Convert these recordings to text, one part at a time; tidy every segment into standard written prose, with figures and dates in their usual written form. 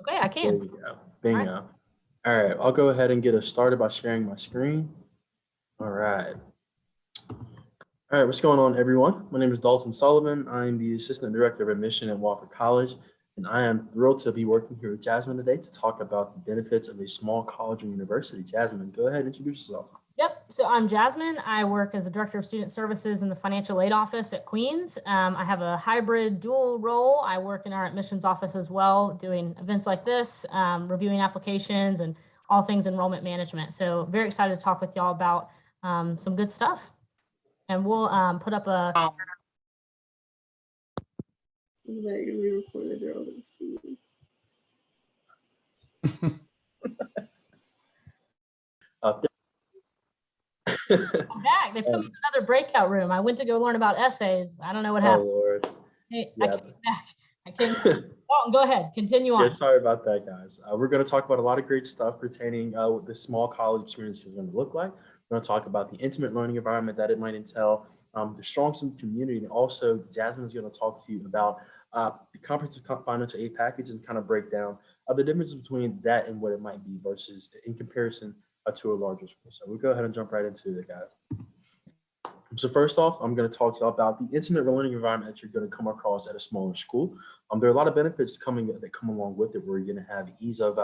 Okay, I There can. you go. All right. Bingo. All right, I'll go ahead and get us started by sharing my screen. All right. All right, what's going on, everyone? My name is Dalton Sullivan. I'm the Assistant Director of Admission at Wofford College, and I am thrilled to be working here with Jasmine today to talk about the benefits of a small college or university. Jasmine, go ahead and introduce yourself. Yep. So I'm Jasmine. I work as a Director of Student Services in the Financial Aid Office at Queens. I have a hybrid dual role. I work in our admissions office as well, doing events like this, reviewing applications and all things enrollment management. So very excited to talk with y'all about some good stuff. And we'll put up a... That you recorded your own scene. I'm back. They put me in another breakout room. I went to go learn about essays. I don't know what happened. Oh, Lord. Hey, Yeah. I came back. I came back. Oh, go ahead. Continue on. Yeah, sorry about that, guys. We're going to talk about a lot of great stuff pertaining what the small college experience is going to look like. We're going to talk about the intimate learning environment that it might entail, the strong sense of community, and also Jasmine is going to talk to you about the comprehensive financial aid package and kind of break down the difference between that and what it might be versus in comparison to a larger school. So we'll go ahead and jump right into it, guys. So first off, I'm going to talk to you about the intimate learning environment that you're going to come across at a smaller school. There are a lot of benefits that come along with it, where you're going to have ease of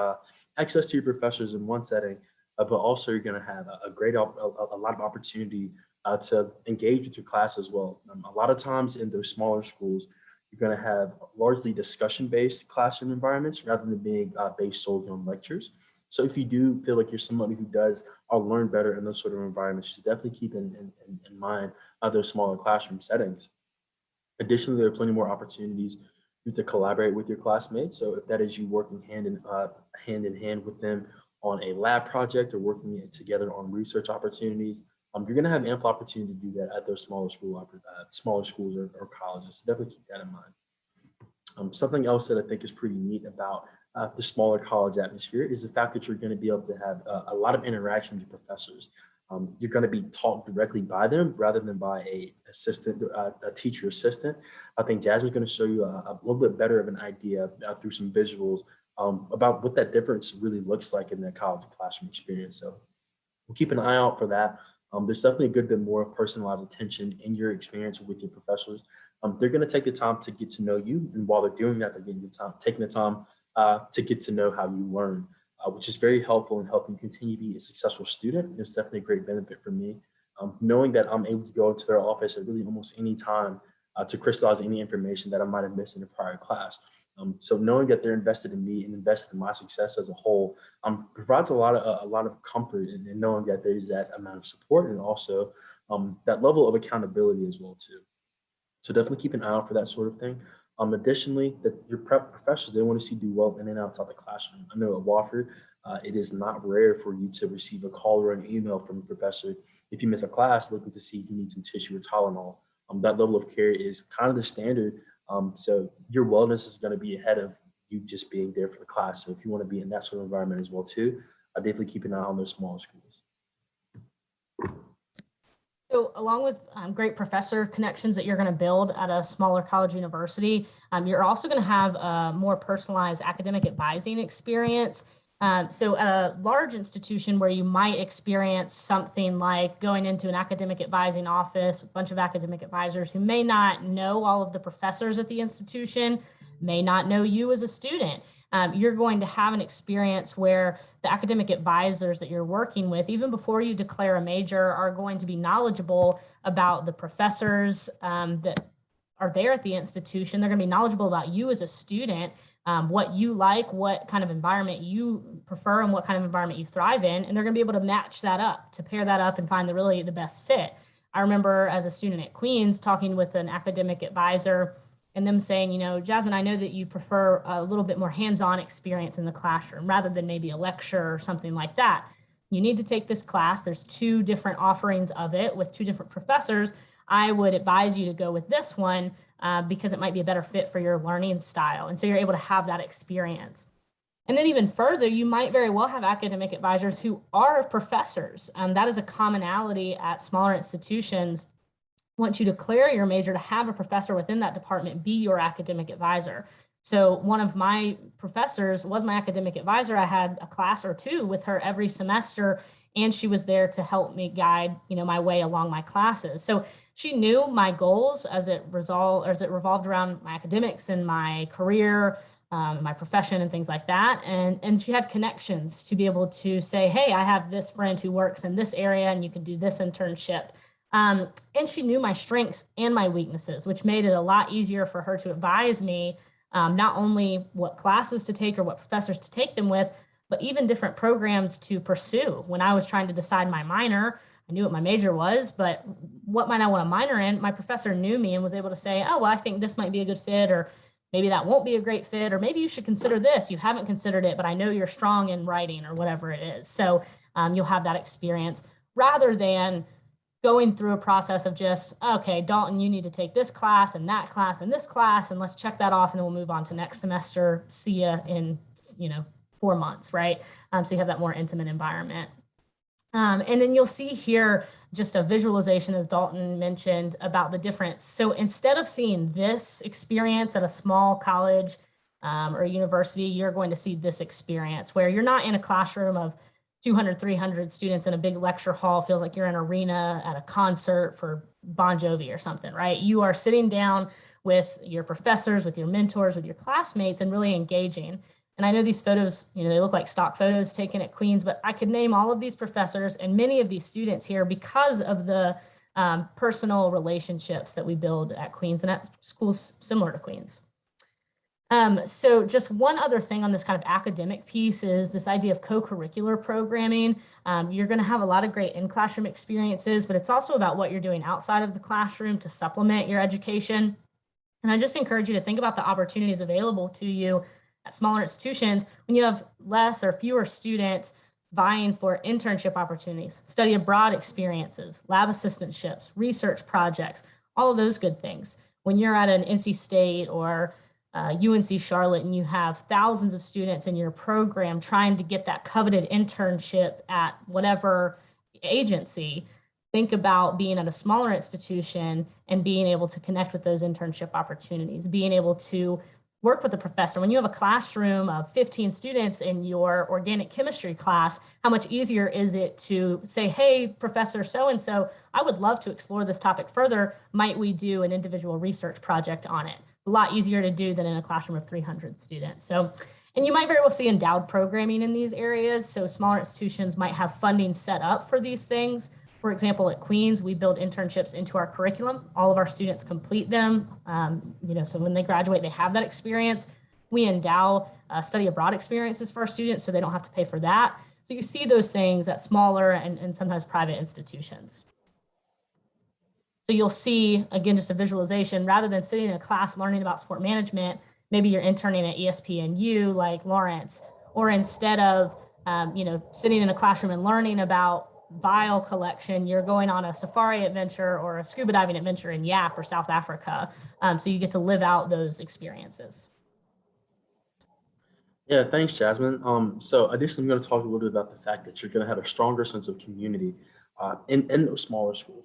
access to your professors in one setting, but also you're going to have a lot of opportunity to engage with your class as well. A lot of times in those smaller schools, you're going to have largely discussion-based classroom environments rather than being based solely on lectures. So if you do feel like you're somebody who does learn better in those sort of environments, you should definitely keep in mind those smaller classroom settings. Additionally, there are plenty more opportunities to collaborate with your classmates. So if that is you working hand in hand with them on a lab project or working together on research opportunities, you're going to have ample opportunity to do that at those smaller schools or colleges. So definitely keep that in mind. Something else that I think is pretty neat about the smaller college atmosphere is the fact that you're going to be able to have a lot of interaction with your professors. You're going to be taught directly by them rather than by a teacher assistant. I think Jasmine's going to show you a little bit better of an idea through some visuals about what that difference really looks like in the college classroom experience. So we'll keep an eye out for that. There's definitely a good bit more personalized attention in your experience with your professors. They're going to take the time to get to know you, and while they're doing that, they're taking the time to get to know how you learn, which is very helpful in helping you continue to be a successful student. It's definitely a great benefit for me, knowing that I'm able to go into their office at really almost any time to crystallize any information that I might have missed in a prior class. So knowing that they're invested in me and invested in my success as a whole provides a lot of comfort in knowing that there's that amount of support and also that level of accountability as well too. So definitely keep an eye out for that sort of thing. Additionally, that your prep professors, they want to see you do well in and outside the classroom. I know at Wofford, it is not rare for you to receive a call or an email from a professor if you miss a class looking to see if you need some tissue or Tylenol. That level of care is kind of the standard. So your wellness is going to be ahead of you just being there for the class. So if you want to be in that sort of environment as well too, I definitely keep an eye on those smaller schools. So along with great professor connections that you're going to build at a smaller college university, you're also going to have a more personalized academic advising experience. So at a large institution where you might experience something like going into an academic advising office with a bunch of academic advisors who may not know all of the professors at the institution, may not know you as a student. You're going to have an experience where the academic advisors that you're working with, even before you declare a major, are going to be knowledgeable about the professors that are there at the institution. They're going to be knowledgeable about you as a student, what you like, what kind of environment you prefer, and what kind of environment you thrive in. And they're going to be able to match that up, to pair that up and find the best fit. I remember as a student at Queens talking with an academic advisor and them saying, you know, Jasmine, I know that you prefer a little bit more hands-on experience in the classroom rather than maybe a lecture or something like that. You need to take this class. There's 2 different offerings of it with 2 different professors. I would advise you to go with this one because it might be a better fit for your learning style. And so you're able to have that experience. And then even further, you might very well have academic advisors who are professors. That is a commonality at smaller institutions. Once you declare your major, to have a professor within that department be your academic advisor. So one of my professors was my academic advisor. I had a class or two with her every semester, and she was there to help me guide, my way along my classes. So she knew my goals as it revolved around my academics and my career, my profession and things like that. And she had connections to be able to say, hey, I have this friend who works in this area and you can do this internship. And she knew my strengths and my weaknesses, which made it a lot easier for her to advise me not only what classes to take or what professors to take them with, but even different programs to pursue. When I was trying to decide my minor, I knew what my major was, but what might I want to minor in? My professor knew me and was able to say, oh, well, I think this might be a good fit, or maybe that won't be a great fit, or maybe you should consider this. You haven't considered it, but I know you're strong in writing or whatever it is. So you'll have that experience rather than going through a process of just, okay, Dalton, you need to take this class and that class and this class, and let's check that off and then we'll move on to next semester. See ya in, 4 months, right? So you have that more intimate environment. And then you'll see here just a visualization, as Dalton mentioned, about the difference. So instead of seeing this experience at a small college or university, you're going to see this experience where you're not in a classroom of 200, 300 students in a big lecture hall. Feels like you're in an arena at a concert for Bon Jovi or something, right? You are sitting down with your professors, with your mentors, with your classmates, and really engaging. And I know these photos, they look like stock photos taken at Queens, but I could name all of these professors and many of these students here because of the personal relationships that we build at Queens and at schools similar to Queens. So just one other thing on this kind of academic piece is this idea of co-curricular programming. You're going to have a lot of great in-classroom experiences, but it's also about what you're doing outside of the classroom to supplement your education. And I just encourage you to think about the opportunities available to you at smaller institutions when you have less or fewer students vying for internship opportunities, study abroad experiences, lab assistantships, research projects, all of those good things. When you're at an NC State or UNC Charlotte and you have thousands of students in your program trying to get that coveted internship at whatever agency, think about being at a smaller institution and being able to connect with those internship opportunities, being able to work with a professor. When you have a classroom of 15 students in your organic chemistry class, how much easier is it to say, hey, Professor so-and-so, I would love to explore this topic further. Might we do an individual research project on it? A lot easier to do than in a classroom of 300 students. So, and you might very well see endowed programming in these areas. So smaller institutions might have funding set up for these things. For example, at Queens, we build internships into our curriculum. All of our students complete them. So when they graduate, they have that experience. We endow study abroad experiences for our students so they don't have to pay for that. So you see those things at smaller and sometimes private institutions. So you'll see, again, just a visualization, rather than sitting in a class learning about sport management, maybe you're interning at ESPNU like Lawrence, or instead of, sitting in a classroom and learning about vial collection, you're going on a safari adventure or a scuba diving adventure in Yap or South Africa. So you get to live out those experiences. Yeah, thanks, Jasmine. So additionally, I'm going to talk a little bit about the fact that you're going to have a stronger sense of community in those smaller schools.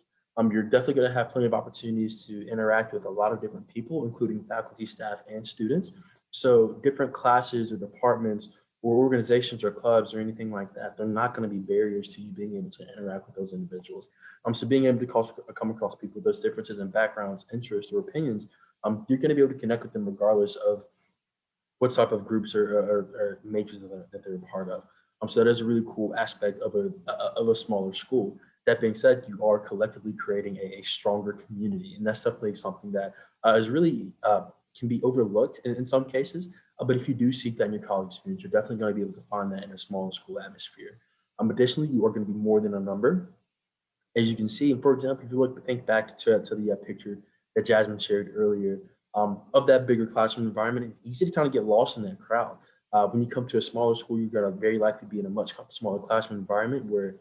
You're definitely going to have plenty of opportunities to interact with a lot of different people, including faculty, staff, and students. So different classes or departments or organizations or clubs or anything like that, they're not going to be barriers to you being able to interact with those individuals. So being able to come across people with those differences in backgrounds, interests, or opinions, you're going to be able to connect with them regardless of what type of groups or majors that they're a part of. So that is a really cool aspect of a smaller school. That being said, you are collectively creating a stronger community, and that's definitely something that is really can be overlooked in some cases. But if you do seek that in your college experience, you're definitely going to be able to find that in a smaller school atmosphere. Additionally, you are going to be more than a number. As you can see, for example, if you think back to the picture that Jasmine shared earlier of that bigger classroom environment, it's easy to kind of get lost in that crowd. When you come to a smaller school, you're going to very likely be in a much smaller classroom environment where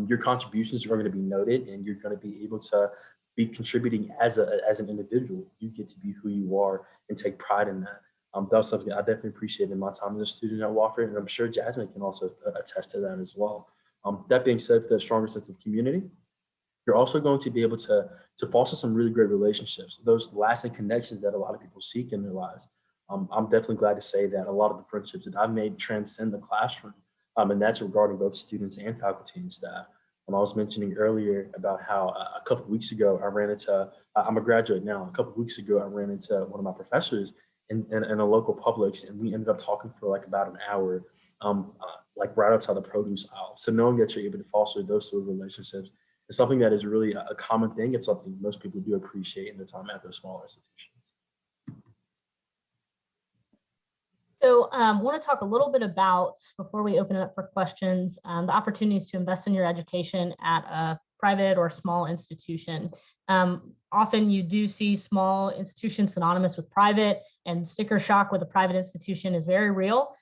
your contributions are going to be noted and you're going to be able to be contributing as an individual. You get to be who you are and take pride in that. That was something I definitely appreciated in my time as a student at Wofford, and I'm sure Jasmine can also attest to that as well. That being said, for that stronger sense of community, you're also going to be able to foster some really great relationships, those lasting connections that a lot of people seek in their lives. I'm definitely glad to say that a lot of the friendships that I've made transcend the classroom, and that's regarding both students and faculty and staff. I was mentioning earlier about how a couple of weeks ago I ran into, I'm a graduate now, a couple of weeks ago I ran into one of my professors in a local Publix, and we ended up talking for like about an hour, like right outside the produce aisle. So knowing that you're able to foster those sort of relationships is something that is really a common thing. It's something most people do appreciate in their time at those smaller institutions. So I want to talk a little bit about, before we open it up for questions, the opportunities to invest in your education at a private or small institution. Often you do see small institutions synonymous with private, and sticker shock with a private institution is very real.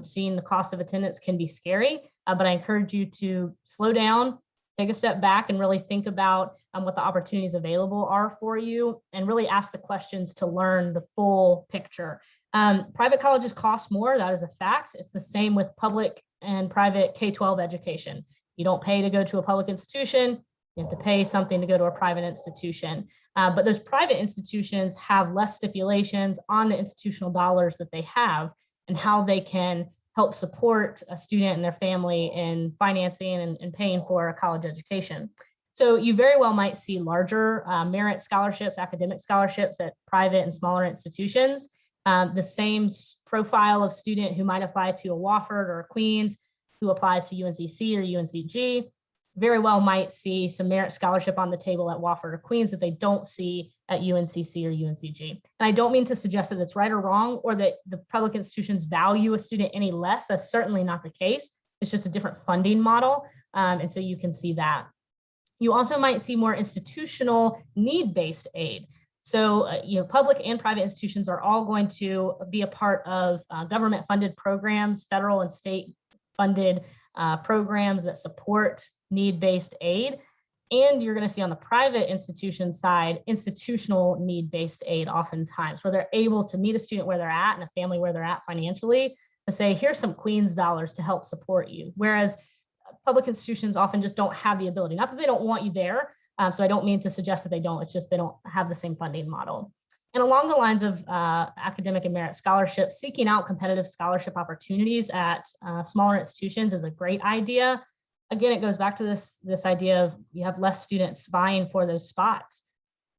Seeing the cost of attendance can be scary, but I encourage you to slow down, take a step back, and really think about what the opportunities available are for you, and really ask the questions to learn the full picture. Private colleges cost more, that is a fact. It's the same with public and private K-12 education. You don't pay to go to a public institution, you have to pay something to go to a private institution. But those private institutions have less stipulations on the institutional dollars that they have and how they can help support a student and their family in financing and paying for a college education. So you very well might see larger merit scholarships, academic scholarships at private and smaller institutions. The same profile of student who might apply to a Wofford or a Queens, who applies to UNCC or UNCG, very well might see some merit scholarship on the table at Wofford or Queens that they don't see at UNCC or UNCG. And I don't mean to suggest that it's right or wrong, or that the public institutions value a student any less. That's certainly not the case. It's just a different funding model. And so you can see that. You also might see more institutional need-based aid. So, public and private institutions are all going to be a part of government-funded programs, federal and state-funded programs that support need-based aid. And you're going to see on the private institution side, institutional need-based aid oftentimes, where they're able to meet a student where they're at and a family where they're at financially to say, here's some Queens dollars to help support you. Whereas public institutions often just don't have the ability, not that they don't want you there. So I don't mean to suggest that they don't, it's just they don't have the same funding model. And along the lines of academic and merit scholarships, seeking out competitive scholarship opportunities at smaller institutions is a great idea. Again, it goes back to this idea of you have less students vying for those spots.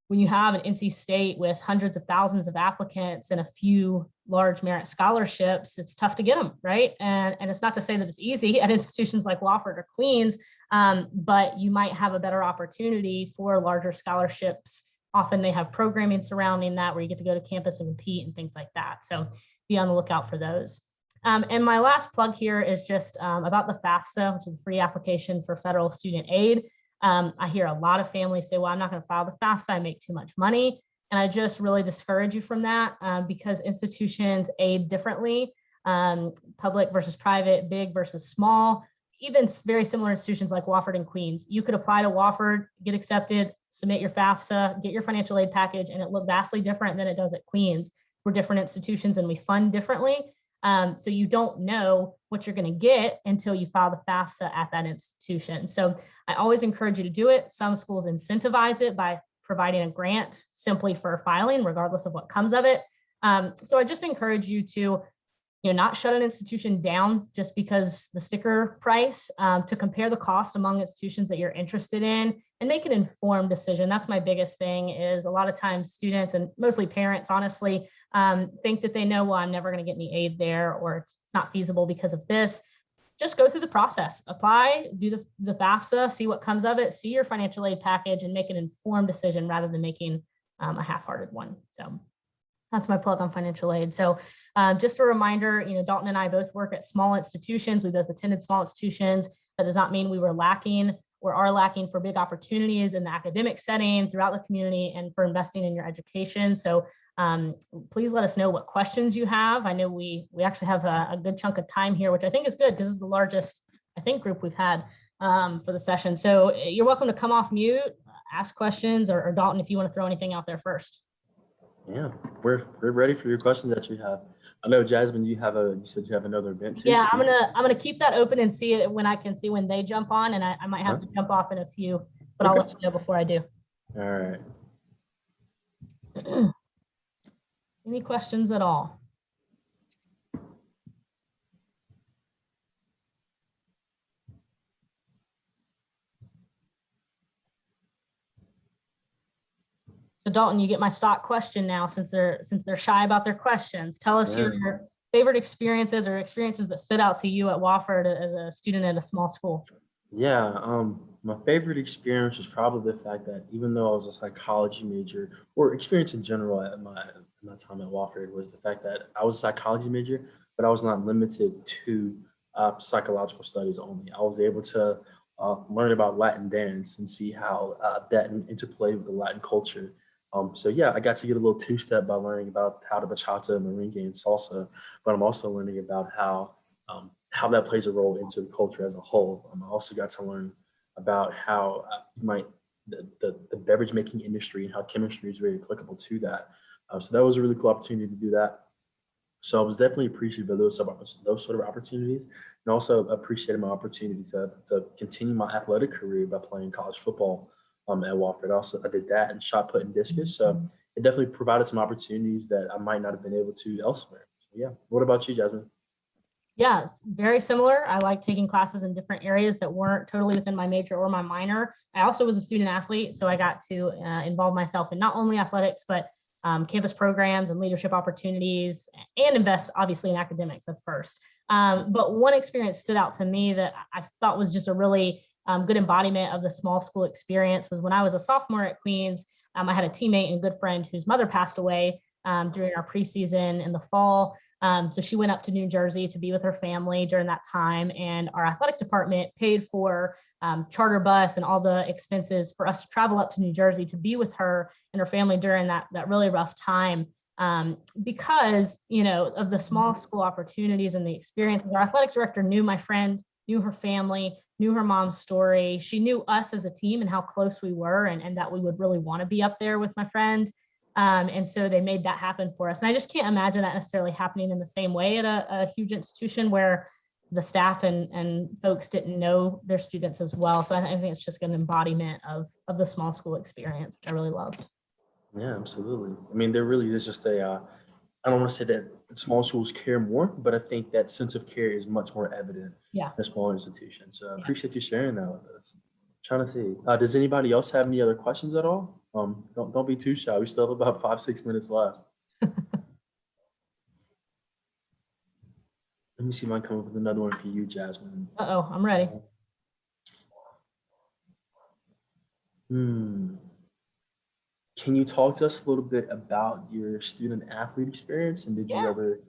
When you have an NC State with hundreds of thousands of applicants and a few large merit scholarships, it's tough to get them, right? And it's not to say that it's easy at institutions like Wofford or Queens, but you might have a better opportunity for larger scholarships. Often they have programming surrounding that where you get to go to campus and compete and things like that. So be on the lookout for those. And my last plug here is just about the FAFSA, which is a free application for federal student aid. I hear a lot of families say, well, I'm not going to file the FAFSA, I make too much money. And I just really discourage you from that because institutions aid differently, public versus private, big versus small. Even very similar institutions like Wofford and Queens, you could apply to Wofford, get accepted, submit your FAFSA, get your financial aid package, and it looked vastly different than it does at Queens. We're different institutions and we fund differently. So you don't know what you're going to get until you file the FAFSA at that institution. So I always encourage you to do it. Some schools incentivize it by providing a grant simply for filing, regardless of what comes of it. So I just encourage you to not shut an institution down just because the sticker price, to compare the cost among institutions that you're interested in and make an informed decision. That's my biggest thing. Is a lot of times students and mostly parents, honestly, think that they know, well, I'm never going to get any aid there, or it's not feasible because of this. Just go through the process, apply, do the FAFSA, see what comes of it, see your financial aid package, and make an informed decision rather than making a half-hearted one. So that's my plug on financial aid. So just a reminder, Dalton and I both work at small institutions. We both attended small institutions. That does not mean we were lacking or are lacking for big opportunities in the academic setting throughout the community and for investing in your education. So please let us know what questions you have. I know we actually have a good chunk of time here, which I think is good because this is the largest, I think, group we've had for the session. So you're welcome to come off mute, ask questions, or Dalton, if you want to throw anything out there first. Yeah, we're ready for your questions that you have. I know, Jasmine, you said you have another event too. Yeah, so I'm gonna keep that open and see it when I can see when they jump on, and I might have to jump off in a few, but I'll let you know before I do. All right. Any questions at all? So Dalton, you get my stock question now, since they're shy about their questions. Tell us Yeah. your favorite experiences or experiences that stood out to you at Wofford as a student at a small school. Yeah, my favorite experience was probably the fact that even though I was a psychology major, or experience in general at my time at Wofford, was the fact that I was a psychology major, but I was not limited to psychological studies only. I was able to learn about Latin dance and see how that interplayed with the Latin culture. So yeah, I got to get a little two-step by learning about how the bachata, merengue, and salsa, but I'm also learning about how that plays a role into the culture as a whole. I also got to learn about how you might the beverage making industry and how chemistry is very applicable to that. So that was a really cool opportunity to do that. So I was definitely appreciative of those sort of opportunities, and also appreciated my opportunity to continue my athletic career by playing college football at Wofford. I did that and shot put and discus. So it definitely provided some opportunities that I might not have been able to elsewhere. So yeah. What about you, Jasmine? Yes, very similar. I like taking classes in different areas that weren't totally within my major or my minor. I also was a student athlete, so I got to involve myself in not only athletics, but campus programs and leadership opportunities, and invest obviously in academics as first. But one experience stood out to me that I thought was just a really good embodiment of the small school experience was when I was a sophomore at Queens. I had a teammate and a good friend whose mother passed away during our preseason in the fall. So she went up to New Jersey to be with her family during that time, and our athletic department paid for charter bus and all the expenses for us to travel up to New Jersey to be with her and her family during that really rough time. Because, you know, of the small school opportunities and the experiences. Our athletic director knew my friend, knew her family, knew her mom's story. She knew us as a team and how close we were, and that we would really want to be up there with my friend. And so they made that happen for us. And I just can't imagine that necessarily happening in the same way at a huge institution where the staff and folks didn't know their students as well. So I think it's just an embodiment of the small school experience, which I really loved. Yeah, absolutely. I mean, there really is just I don't want to say that small schools care more, but I think that sense of care is much more evident Yeah. in a smaller institution. So I Yeah. appreciate you sharing that with us. Trying to see, does anybody else have any other questions at all? Don't be too shy. We still have about 5-6 minutes left. Let me see if I can come up with another one for you, Jasmine. Uh-oh, I'm ready. Can you talk to us a little bit about your student athlete experience? And did you Yeah. ever,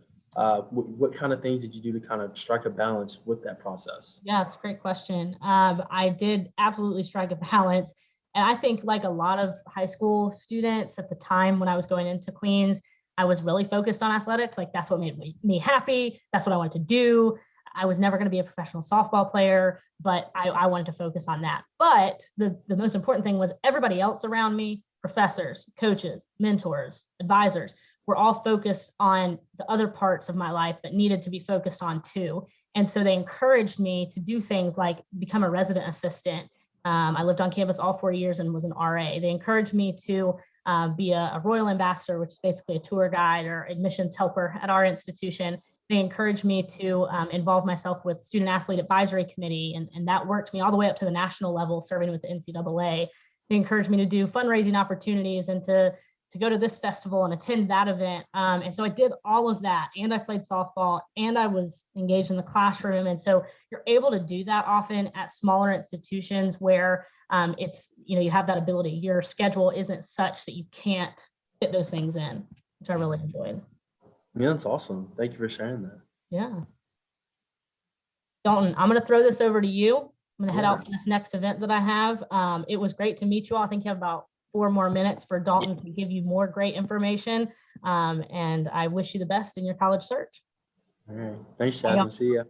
what kind of things did you do to kind of strike a balance with that process? Yeah, it's a great question. I did absolutely strike a balance. And I think, like a lot of high school students at the time when I was going into Queens, I was really focused on athletics. Like, that's what made me happy. That's what I wanted to do. I was never going to be a professional softball player, but I wanted to focus on that. But the most important thing was everybody else around me, professors, coaches, mentors, advisors, were all focused on the other parts of my life that needed to be focused on too. And so they encouraged me to do things like become a resident assistant. I lived on campus all 4 years and was an RA. They encouraged me to be a Royal Ambassador, which is basically a tour guide or admissions helper at our institution. They encouraged me to involve myself with Student Athlete Advisory Committee, and that worked me all the way up to the national level, serving with the NCAA. They encouraged me to do fundraising opportunities and to go to this festival and attend that event. And so I did all of that, and I played softball, and I was engaged in the classroom. And so you're able to do that often at smaller institutions where it's, you know, you have that ability. Your schedule isn't such that you can't fit those things in, which I really enjoyed. Yeah, that's awesome. Thank you for sharing that. Yeah. Dalton, I'm going to throw this over to you. I'm going to head Yeah. out to this next event that I have. It was great to meet you all. I think you have about 4 more minutes for Dalton to give you more great information. And I wish you the best in your college search. All right. Thanks, Jasmine. See ya.